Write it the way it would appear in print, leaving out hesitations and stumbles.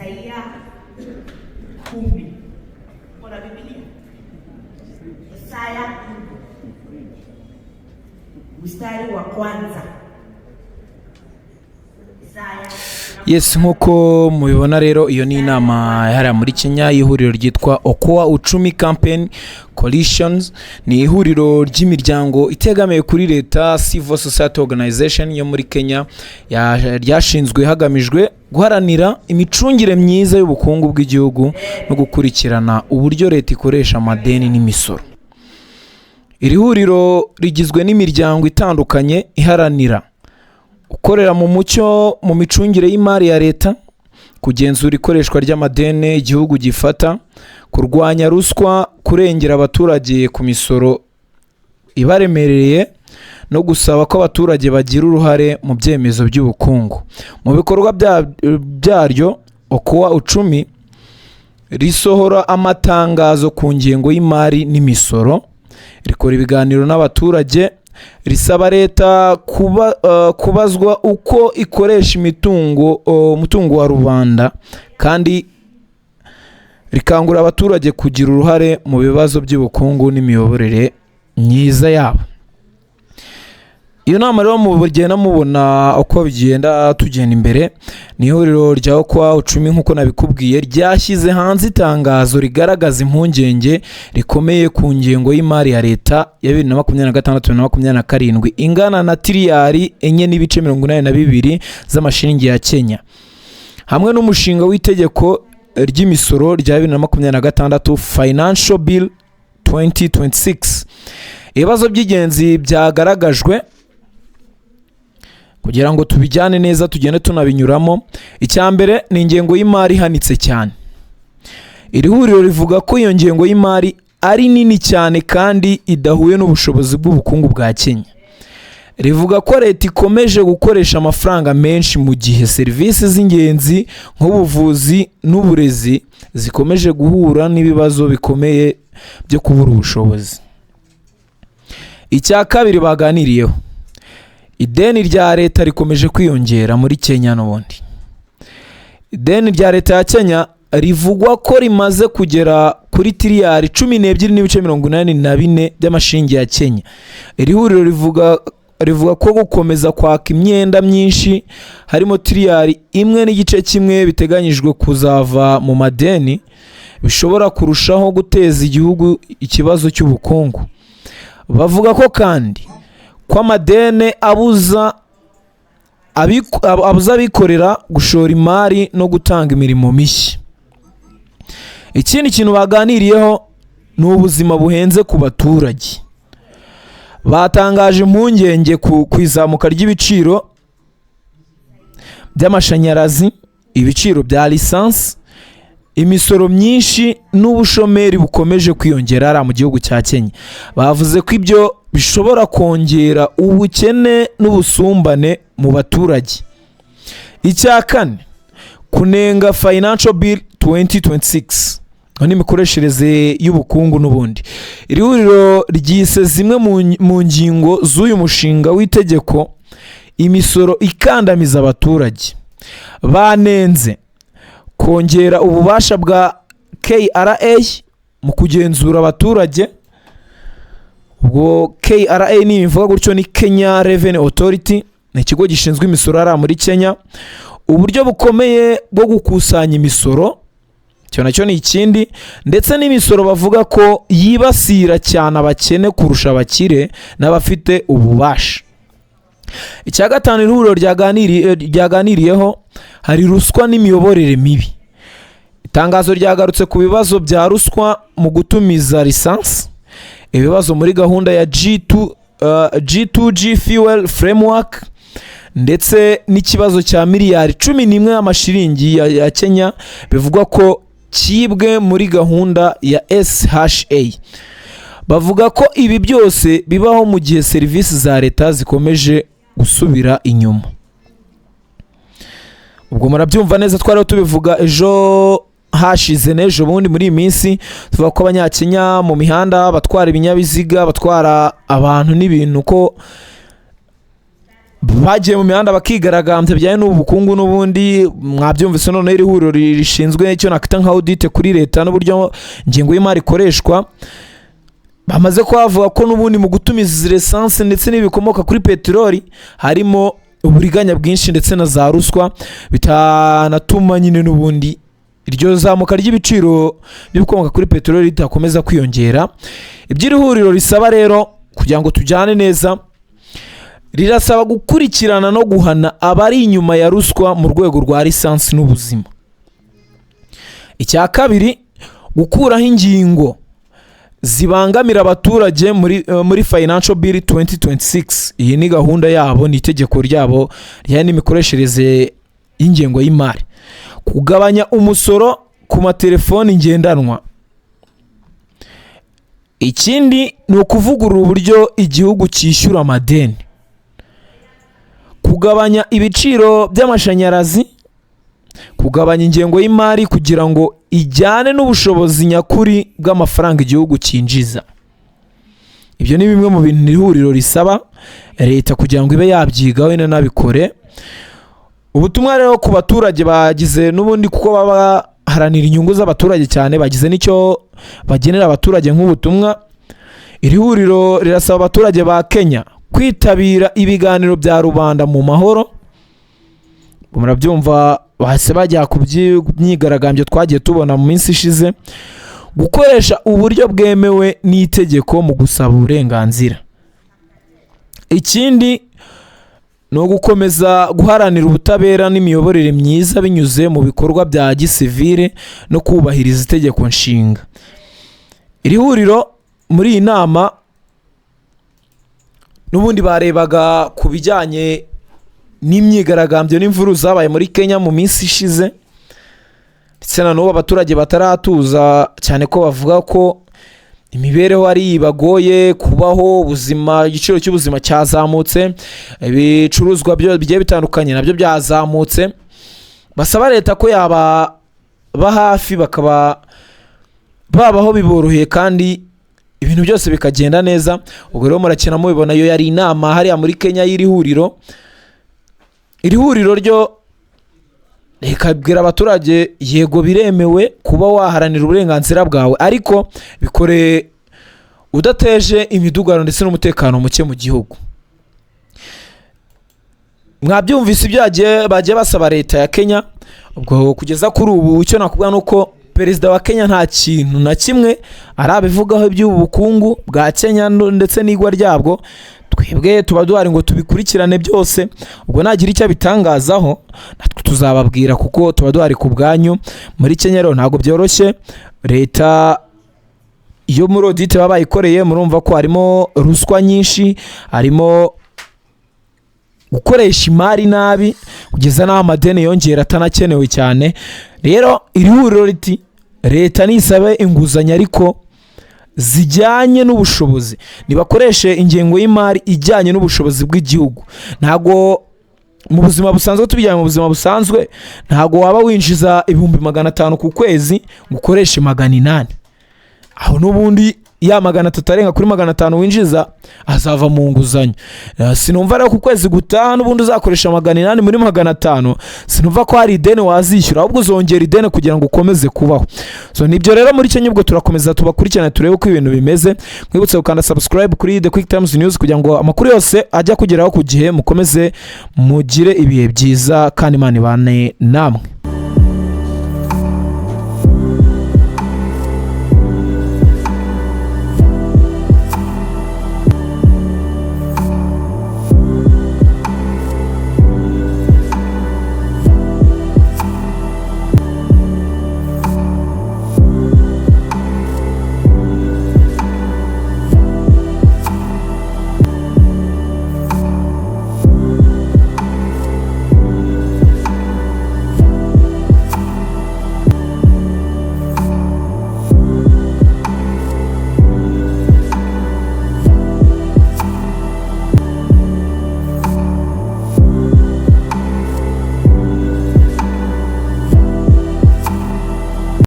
Isaya 10. Kuna Biblia? Isaya 10. Mstari wa kwanza. Yes, nkuko mubibona rero iyo ni inama yahariwe muri Kenya y'ihuriro ryitwa Okoa Uchumi Campaign Coalitions. Ni ihuriro ry'imiryango itegamiye kuri leta, civil society organization yo muri Kenya, ryashinzwe hagamijwe guharanira imicungire myiza y'ubukungu bw'igihugu no gukurikirana uburyo leta ikoresha amadeni n'imisoro. Iri huriro rigizwe n'imiryango itandukanye iharanira gukorera mu mucyo mu micungire y'imari ya leta, kugenzura ikoreshwa ry'amadeni igihugu gifata, kurwanya ruswa, kurengera abaturage ku misoro ibaremereye no gusaba ko abaturage bagira uruhare mu byemezo by'ubukungu. Mu bikorwa byaryo, Okoa Uchumi risohora amatangazo ku ngengo y'imari n'imisoro, rikora ibiganiro n'abaturage, risaba leta kubazwa uko ikoresha umutungo wa rubanda, kandi rikangurira abaturage kugira uruhare mu bibazo by'ubukungu n'imiyoborere myiza yabo. Iyo nama rero mugenda mubona uko bigenda tugenda imbere. Ni ihuriro rya Okoa Uchumi nk'uko nabikubwiye, ryashyize hanze itangazo rigaragaza impungenge rikomeye ku ngengo y'imari ya leta ya 2026-2027 ingana na tiriyari 4.82 z'amashiringi ya Kenya, hamwe n'umushinga w'itegeko ry'imisoro rya 2026 Financial Bill 2026. Ibibazo by'ingenzi byagaragajwe kugira ngo tubijyane neza tugende tunabinyuramo. Icyambere ni ingengo y'imari ihanitse cyane. Iri huriro rivuga ko iyo ngengo y'imari ari nini cyane kandi idahuye n'ubushobozi bw'ubukungu bwa Kenya. Rivuga ko leta ikomeje gukoresha amafaranga menshi mu gihe serivisi z'ingenzi nk'ubuvuzi n'uburezi zikomeje guhura n'ibibazo bikomeye byo kubura ubushobozi. Icya kabiri baganiriyeho, ideni rya leta rikomeje kwiyongera muri Kenya n'ubundi. Ideni rya leta ya Kenya rivugwa ko rimaze kugera kuri tiriyari 12.84 by'amashiringi ya Kenya. Iri huriro rivuga ko gukomeza kwaka imyenda myinshi harimo tiriyari 1.1 biteganyijwe kuzava mu madeni bishobora kurushaho guteza igihugu ikibazo cy'ubukungu. Bavuga ko kandi ko amadeni abuza abikorera gushora imari no gutanga imirimo mishya. Ikindi kintu baganiriyeho ni ubuzima buhenze ku baturage. Batangaje impungenge ku izamuka ry'ibiciro by'amashanyarazi, ibiciro bya lisansi, imisoro myinshi n'ubushomeri bukomeje kwiyongera mu gihugu cya Kenya. Bavuze ko ibyo bishobora kongera ubukene n'ubusumbane mu baturage. Icya kane, kunenga Financial Bill 2026 n'imikoreshereze y'ubukungu n'ubundi. Iri huriro ryise zimwe mu ngingo z'uyu mushinga w'itegeko imisoro ikandamiza abaturage. Banenze kongera ububasha bwa KRA mu kugenzura abaturage. Ubwo KRA ni bivuga gutyo ni Kenya Revenue Authority, ni ikigo gishinzwe imisoro ari muri Kenya. Uburyo bukomeye bwo gukusanya imisoro cyo nacyo ni ikindi, ndetse n'imisoro bavuga ko yibasira cyane abakene kurusha abakire n'abafite ububasha. Icya gatanu ihuriro ryaganiriyeho hari ruswa n'imiyoborere mibi. Itangazo ryagarutse ku bibazo bya ruswa mu gutumiza lisansi, ibibazo muri gahunda ya G2G Fuel Framework, ndetse n'ikibazo cya miliyari 11 y'amashiringi ya Kenya bivugwa ko cyibwe muri gahunda ya SHA. Bavuga ko ibi byose bibaho mu gihe serivisi za leta zikomeje gusubira inyuma. Ubwo murabyumva neza, twari tubivuga ejo hashize n'ejo bundi muri iyi minsi, tuvuga ko abanyakenya mu mihanda batwara ibinyabiziga, batwara abantu n'ibintu, ko bagiye mu mihanda bakigaragambya bijyanye n'ubukungu n'ubundi mwabyumvise none iri huriro rishinzwe icyo nakita nka audit kuri leta n'uburyo ingengo y'imari ikoreshwa bamaze kuhavuga ko n'ubundi mu gutumiza essence ndetse n'ibikomoka kuri peteroli harimo uburiganya bwinshi ndetse na za ruswa bitanatuma nyine n'ubundi iryo zamuka ry'ibiciro by'ibikomoka kuri peteroli ritakomeza kwiyongera. Iby'iri huriro risaba rero kugira ngo tujyane neza rirasaba gukurikirana no guhana abari inyuma ya ruswa mu rwego rwa lisansi n'ubuzima. Icya kabiri, gukuraho ingingo zibangamira abaturage muri Financial Bill 2026. Iyi ni gahunda yabo, ni itegeko ryabo rijyanye n'imikoreshereze y'ingengo y'imari. Kugabanya umusoro ku matelefoni ngendanwa. Ikindi ni ukuvugurura uburyo igihugu cyishyura amadeni. Kugabanya ibiciro by'amashanyarazi, kugabanya ingengo y'imari kugira ngo ijyane n'ubushobozi nyakuri bw'amafaranga igihugu cyinjiza. Ibyo ni bimwe mu bintu ihuriro risaba leta kugira ngo ibe yabyigaho inanabikore. Ubutumwa rero ku baturage bagize n'ubundi kuko baba haranira inyungu z'abaturage cyane, bagize n'icyo bagenera abaturage nk'ubutumwa. Iri huriro rirasaba abaturage ba Kenya kwitabira ibiganiro bya rubanda mu mahoro. Murabyumva bahise bajya ku by'imyigaragambyo twagiye tubona mu minsi ishize, gukoresha uburyo bwemewe n'itegeko mu gusaba uburenganzira. Ikindi no gukomeza guharanira ubutabera n'imiyoborere myiza binyuze mu bikorwa bya gisivile no kubahiriza itegeko nshinga. Iri huriro muri iyi nama n'ubundi barebaga ku bijyanye n'imyigaragambyo n'imvuru zabaye muri Kenya mu minsi ishize, ndetse na n'ubu abaturage bataratuza cyane ko bavuga ko imibereho ari bagoye kubaho, ubuzima, igiciro cy'ubuzima cyazamutse, ibicuruzwa bigiye bitandukanye nabyo byazamutse. Basaba leta ko yaba hafi bakaba babaho biboroheye kandi ibintu byose bikagenda neza. Ubwo rero murakina mubibona, yo yari inama hariya muri Kenya y'iri huriro. Iri huriro ryo rikabwira abaturage yego biremewe kuba waharanira uburenganzira bwawe, ariko bikore udateje imidugano ndetse n'umutekano muke mu gihugu. Mwabyumvise ibyo bagiye basaba leta ya Kenya. Ubwo kugeza kuri ubu icyo nakubwira nuko perezida wa Kenya nta kintu na kimwe arabivugaho iby'ubukungu bwa Kenya ndetse n'igwa ryabwo. Twebwe tuba duhari ngo tubikurikirane byose. Ubwo nagira icyo bitangazaho natwe tuzababwira kuko tuba duhari ku bwanyu. Muri Kenya rero ntabwo byoroshye. Leta iyo muri audit baba bayikoreye murumva ko harimo ruswa nyinshi, harimo gukoresha imari nabi kugeza n'aho amadeni yongera atanakenewe cyane. Rero iri huriro riti leta nisabe inguzanyo ariko zijyanye n'ubushobozi, nibakoreshe ingengo y'imari ijyanye n'ubushobozi bw'igihugu. Ntago mu buzima busanzwe, tubijyanye mu buzima busanzwe, ntago waba winjiza 500 ku kwezi ngo ukoreshe 800. Aho n'ubundi ya 300 arenga kuri 500 winjiza azava mu nguzanyo. Sinumva rero ku kwezi gutaha n'ubundi uzakoresha 800 muri 500, sinumva ko hari ideni wazishyura, ahubwo uzongera ideni kugira ngo ukomeze kubaho. So nibyo rero muri Kenya ubwo turakomeza tubakurikirana turebe uko ibintu bimeze. Mwibutse gukanda subscribe kuri The Quick Times News kugira ngo amakuru yose ajya kugeraho ku gihe. Mukomeze mugire ibihe byiza kandi Imana ibane namwe.